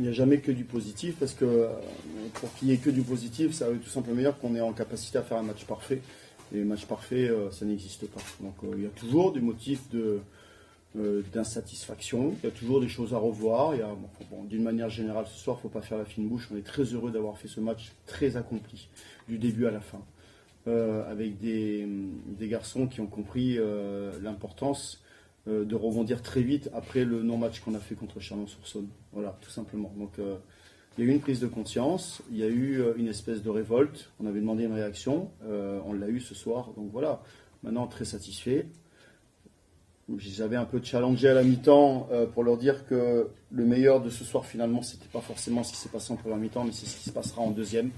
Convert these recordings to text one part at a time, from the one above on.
Il n'y a jamais que du positif, parce que pour qu'il n'y ait que du positif, ça veut tout simplement dire qu'on est en capacité à faire un match parfait. Et un match parfait, ça n'existe pas. Donc il y a toujours des motifs d'insatisfaction, il y a toujours des choses à revoir. D'une manière générale, ce soir, il ne faut pas faire la fine bouche. On est très heureux d'avoir fait ce match très accompli, du début à la fin, avec des garçons qui ont compris l'importance de rebondir très vite après le non-match qu'on a fait contre Chalon-sur-Saône. Voilà, tout simplement. Donc il y a eu une prise de conscience, il y a eu une espèce de révolte, on avait demandé une réaction, on l'a eu ce soir, donc voilà, maintenant très satisfait. J'avais un peu challengé à la mi-temps pour leur dire que le meilleur de ce soir finalement c'était pas forcément ce qui s'est passé en première mi-temps, mais c'est ce qui se passera en deuxième,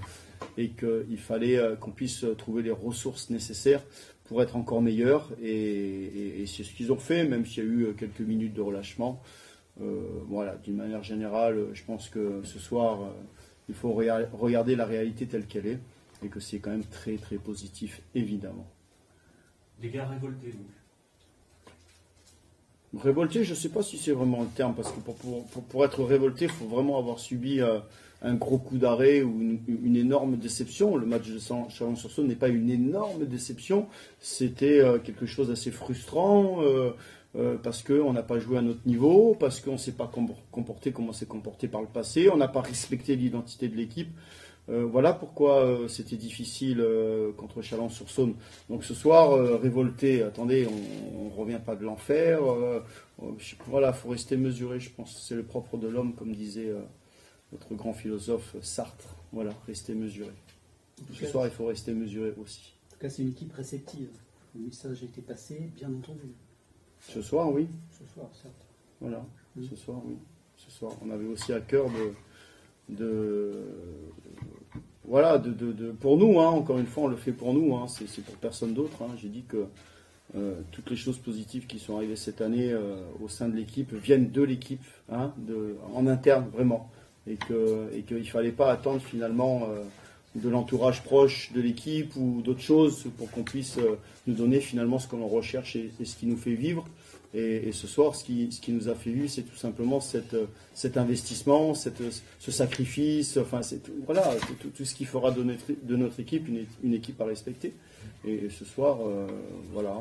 et qu'il fallait qu'on puisse trouver les ressources nécessaires pour être encore meilleur, et c'est ce qu'ils ont fait, même s'il y a eu quelques minutes de relâchement. Voilà, d'une manière générale, je pense que ce soir, il faut regarder la réalité telle qu'elle est, et que c'est quand même très très positif, évidemment. Des gars révoltés, donc. Révolté, je ne sais pas si c'est vraiment le terme, parce que pour être révolté, il faut vraiment avoir subi un gros coup d'arrêt ou une énorme déception. Le match de Chalon-sur-Saône n'est pas une énorme déception, c'était quelque chose d'assez frustrant, parce qu'on n'a pas joué à notre niveau, parce qu'on ne s'est pas comporté comme on s'est comporté par le passé, on n'a pas respecté l'identité de l'équipe. Voilà pourquoi c'était difficile contre Chalon-sur-Saône. Donc ce soir, révolté, attendez, on ne revient pas de l'enfer. Voilà, il faut rester mesuré, je pense. C'est le propre de l'homme, comme disait notre grand philosophe Sartre. Voilà, rester mesuré. Ce soir, il faut rester mesuré aussi. En tout cas, c'est une équipe réceptive. Le message a été passé, bien entendu. Ce soir, oui. Ce soir, certes. Voilà, ce soir, oui. Ce soir, on avait aussi à cœur voilà, pour nous, hein, encore une fois, on le fait pour nous, hein, c'est pour personne d'autre. Hein. J'ai dit que toutes les choses positives qui sont arrivées cette année au sein de l'équipe viennent de l'équipe, hein, en interne, vraiment. Et qu'il ne fallait pas attendre finalement de l'entourage proche de l'équipe ou d'autres choses pour qu'on puisse nous donner finalement ce que l'on recherche et ce qui nous fait vivre. Et ce soir, ce qui nous a fait vivre, c'est tout simplement cet investissement, ce sacrifice, enfin, voilà, tout ce qui fera de notre équipe une équipe à respecter. Et ce soir, voilà,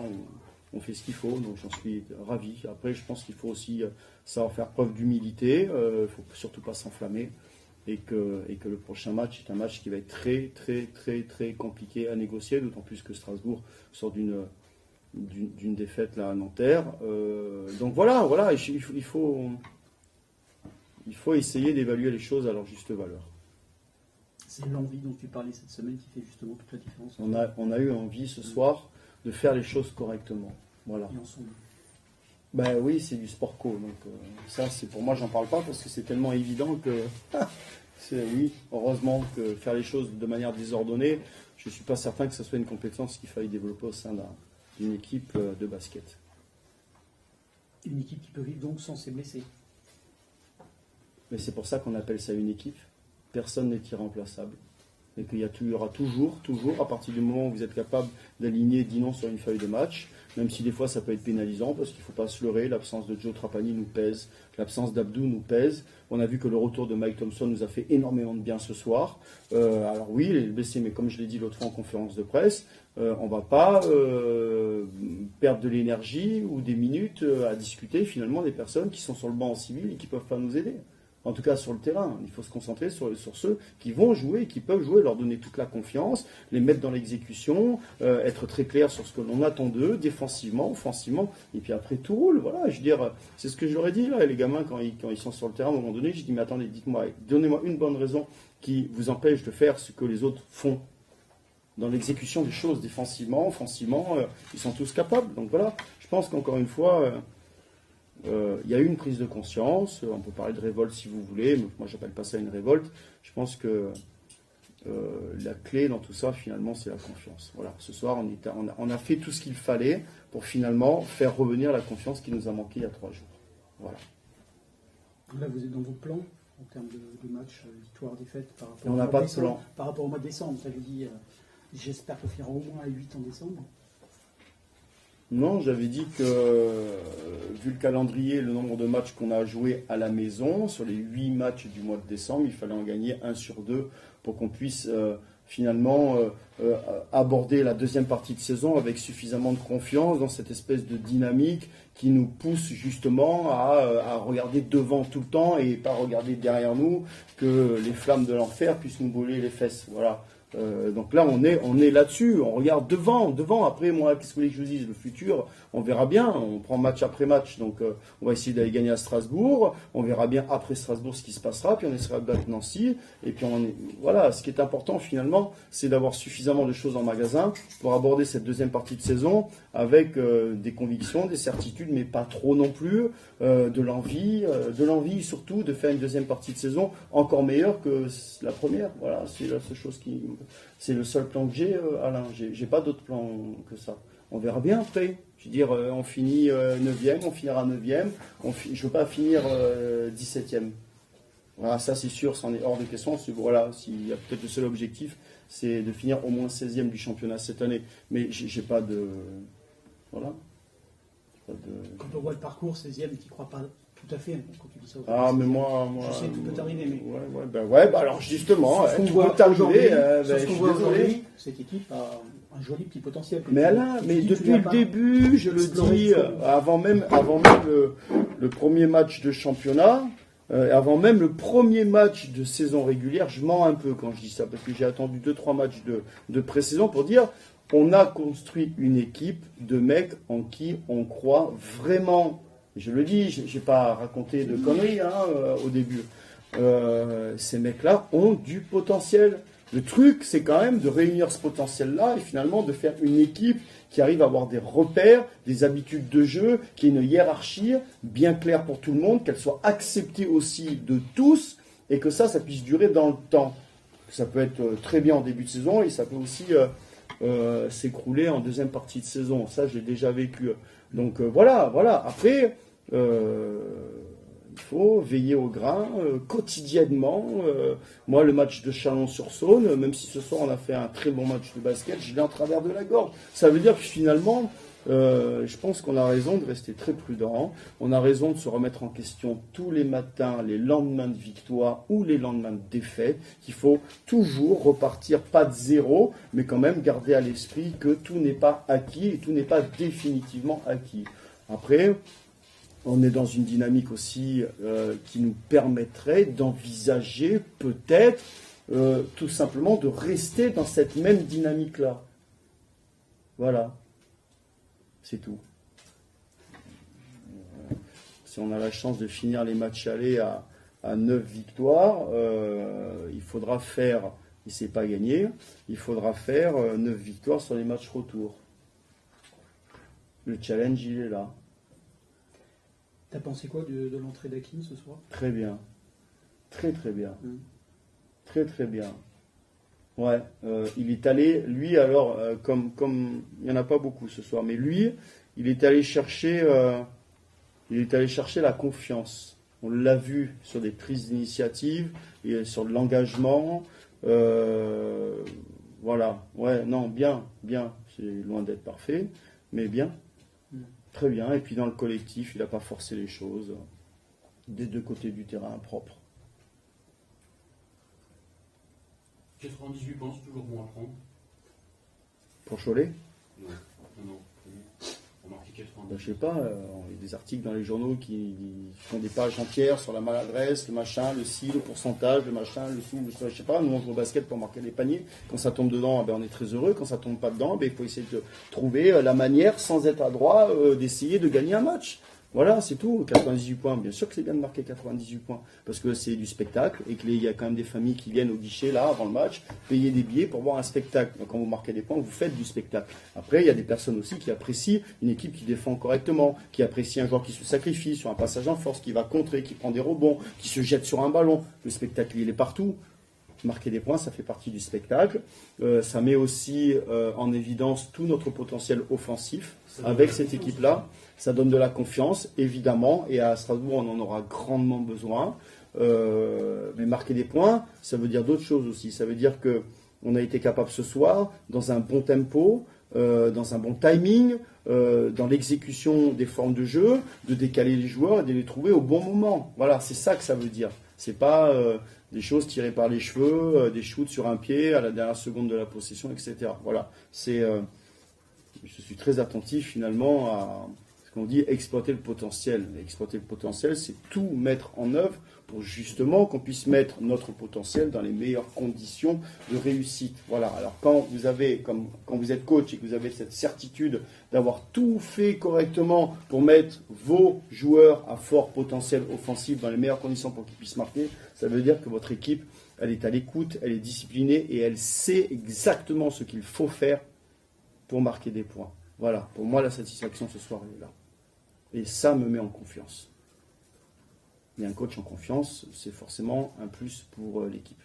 on fait ce qu'il faut, donc j'en suis ravi. Après, je pense qu'il faut aussi savoir faire preuve d'humilité, il ne faut surtout pas s'enflammer, et que le prochain match est un match qui va être très, très, très, très compliqué à négocier, d'autant plus que Strasbourg sort d'une défaite là à Nanterre. Donc voilà, il faut essayer d'évaluer les choses à leur juste valeur. C'est l'envie dont tu parlais cette semaine qui fait justement toute la différence. On a eu envie ce soir de faire les choses correctement. Voilà. Et ensemble. Ben oui, c'est du sport co, donc ça, c'est pour moi, j'en parle pas parce que c'est tellement évident que oui, heureusement que faire les choses de manière désordonnée, je suis pas certain que ce soit une compétence qu'il faille développer au sein d'une équipe de basket. Une équipe qui peut vivre donc sans ses blessés. Mais c'est pour ça qu'on appelle ça une équipe. Personne n'est irremplaçable. Et qu'il y aura toujours, à partir du moment où vous êtes capable d'aligner 10 noms sur une feuille de match, même si des fois ça peut être pénalisant, parce qu'il ne faut pas se leurrer, l'absence de Joe Trapani nous pèse, l'absence d'Abdou nous pèse. On a vu que le retour de Mike Thompson nous a fait énormément de bien ce soir. Alors oui, il est blessé, mais comme je l'ai dit l'autre fois en conférence de presse, on ne va pas perdre de l'énergie ou des minutes à discuter finalement des personnes qui sont sur le banc en civil et qui ne peuvent pas nous aider. En tout cas sur le terrain, il faut se concentrer sur ceux qui vont jouer, qui peuvent jouer, leur donner toute la confiance, les mettre dans l'exécution, être très clair sur ce que l'on attend d'eux, défensivement, offensivement, et puis après tout roule. Voilà, je veux dire, c'est ce que je leur ai dit là, les gamins quand ils sont sur le terrain à un moment donné, j'ai dit mais attendez, dites-moi, donnez-moi une bonne raison qui vous empêche de faire ce que les autres font. Dans l'exécution des choses défensivement, offensivement, ils sont tous capables. Donc voilà, je pense qu'encore une fois, il y a eu une prise de conscience, on peut parler de révolte si vous voulez, mais moi j'appelle pas ça une révolte. Je pense que la clé dans tout ça finalement c'est la confiance. Voilà, ce soir on a fait tout ce qu'il fallait pour finalement faire revenir la confiance qui nous a manqué il y a 3 jours. Voilà. Là vous êtes dans vos plans en termes de match, victoire, défaite par rapport on n'a pas de plan. Par rapport au mois de décembre, ça veut dire j'espère qu'on finira au moins à 8 en décembre. Non, j'avais dit que, vu le calendrier, le nombre de matchs qu'on a joués à la maison, sur les 8 matchs du mois de décembre, il fallait en gagner 1 sur 2 pour qu'on puisse finalement aborder la deuxième partie de saison avec suffisamment de confiance dans cette espèce de dynamique qui nous pousse justement à regarder devant tout le temps et pas regarder derrière nous, que les flammes de l'enfer puissent nous brûler les fesses. Voilà. Donc là, on est là-dessus, on regarde devant. Après, moi, qu'est-ce que vous voulez que je vous dise? Le futur, on verra bien, on prend match après match. Donc, on va essayer d'aller gagner à Strasbourg, on verra bien après Strasbourg ce qui se passera, puis on essaiera de battre Nancy. Et puis, voilà, ce qui est important finalement, c'est d'avoir suffisamment de choses en magasin pour aborder cette deuxième partie de saison avec des convictions, des certitudes, mais pas trop non plus, de l'envie surtout de faire une deuxième partie de saison encore meilleure que la première. Voilà, c'est la seule chose c'est le seul plan que j'ai, Alain. J'ai pas d'autre plan que ça. On verra bien après. Je veux dire, on finit 9e, on finira 9e. Je ne veux pas finir 17e. Voilà, ça c'est sûr, c'en est hors de question. Voilà, s'il y a peut-être le seul objectif, c'est de finir au moins 16e du championnat cette année. Mais j'ai pas de. Voilà. Quand on voit le parcours, 16e, tu n'y crois pas tout à fait quand tu dis ça. Ah, mais moi. Je sais que tout peut t'arriver, mais. Ouais, alors justement, tout peut t'arriver. Je suis désolé. Cette équipe a un joli petit potentiel. Mais Alain, depuis le début, je le dis, avant même le premier match de championnat, avant même le premier match de saison régulière, je mens un peu quand je dis ça, parce que j'ai attendu 2-3 matchs de pré-saison pour dire on a construit une équipe de mecs en qui on croit vraiment. Je le dis, je n'ai pas raconté de conneries au début. Ces mecs-là ont du potentiel. Le truc, c'est quand même de réunir ce potentiel-là et finalement de faire une équipe qui arrive à avoir des repères, des habitudes de jeu, qui ait une hiérarchie bien claire pour tout le monde, qu'elle soit acceptée aussi de tous et que ça puisse durer dans le temps. Ça peut être très bien en début de saison et ça peut aussi s'écrouler en deuxième partie de saison. Ça, j'ai déjà vécu. Donc voilà. Après, il faut veiller au grain quotidiennement. Moi, le match de Chalon-sur-Saône, même si ce soir on a fait un très bon match de basket, je l'ai en travers de la gorge. Ça veut dire que finalement, je pense qu'on a raison de rester très prudent. On a raison de se remettre en question tous les matins, les lendemains de victoire ou les lendemains de défaite. Qu'il faut toujours repartir, pas de zéro, mais quand même garder à l'esprit que tout n'est pas acquis et tout n'est pas définitivement acquis. Après, on est dans une dynamique aussi qui nous permettrait d'envisager peut-être tout simplement de rester dans cette même dynamique-là. Voilà. C'est tout. Si on a la chance de finir les matchs allés à 9 victoires, il faudra faire, et c'est pas gagné, il faudra faire 9 victoires sur les matchs retour. Le challenge, il est là. T'as pensé quoi de l'entrée d'Hakim ce soir? Très bien. Très bien. Très bien. Ouais, il est allé, lui alors, comme il n'y en a pas beaucoup ce soir, mais lui, il est allé chercher la confiance. On l'a vu sur des prises d'initiative, et sur de l'engagement. Voilà, ouais, non, bien. C'est loin d'être parfait, mais bien. Très bien, et puis dans le collectif, il n'a pas forcé les choses, des deux côtés du terrain, propre. 98 points, c'est toujours bon à prendre. Pour Cholet? Non. On marque 80. Je sais pas, il y a des articles dans les journaux qui font des pages entières sur la maladresse, le machin, le ci, le pourcentage, le machin, le sous, je sais pas. Nous on joue au basket pour marquer les paniers. Quand ça tombe dedans, on est très heureux. Quand ça tombe pas dedans, il faut essayer de trouver la manière, sans être adroit, d'essayer de gagner un match. Voilà, c'est tout. 98 points. Bien sûr que c'est bien de marquer 98 points. Parce que c'est du spectacle et qu'il y a quand même des familles qui viennent au guichet, là, avant le match, payer des billets pour voir un spectacle. Donc, quand vous marquez des points, vous faites du spectacle. Après, il y a des personnes aussi qui apprécient une équipe qui défend correctement, qui apprécie un joueur qui se sacrifie sur un passage en force, qui va contrer, qui prend des rebonds, qui se jette sur un ballon. Le spectacle, il est partout. Marquer des points, ça fait partie du spectacle. Ça met aussi en évidence tout notre potentiel offensif avec cette équipe-là. Ça donne de la confiance, évidemment, et à Strasbourg, on en aura grandement besoin. Mais marquer des points, ça veut dire d'autres choses aussi. Ça veut dire qu'on a été capable ce soir, dans un bon tempo, dans un bon timing, dans l'exécution des formes de jeu, de décaler les joueurs et de les trouver au bon moment. Voilà, c'est ça que ça veut dire. C'est pas des choses tirées par les cheveux, des shoots sur un pied à la dernière seconde de la possession, etc. Voilà, je suis très attentif finalement à ce qu'on dit exploiter le potentiel. Exploiter le potentiel, c'est tout mettre en œuvre pour justement qu'on puisse mettre notre potentiel dans les meilleures conditions de réussite. Voilà. Alors quand vous êtes coach et que vous avez cette certitude d'avoir tout fait correctement pour mettre vos joueurs à fort potentiel offensif dans les meilleures conditions pour qu'ils puissent marquer, ça veut dire que votre équipe, elle est à l'écoute, elle est disciplinée et elle sait exactement ce qu'il faut faire pour marquer des points. Voilà. Pour moi, la satisfaction ce soir, elle est là. Et ça me met en confiance. Et un coach en confiance, c'est forcément un plus pour l'équipe.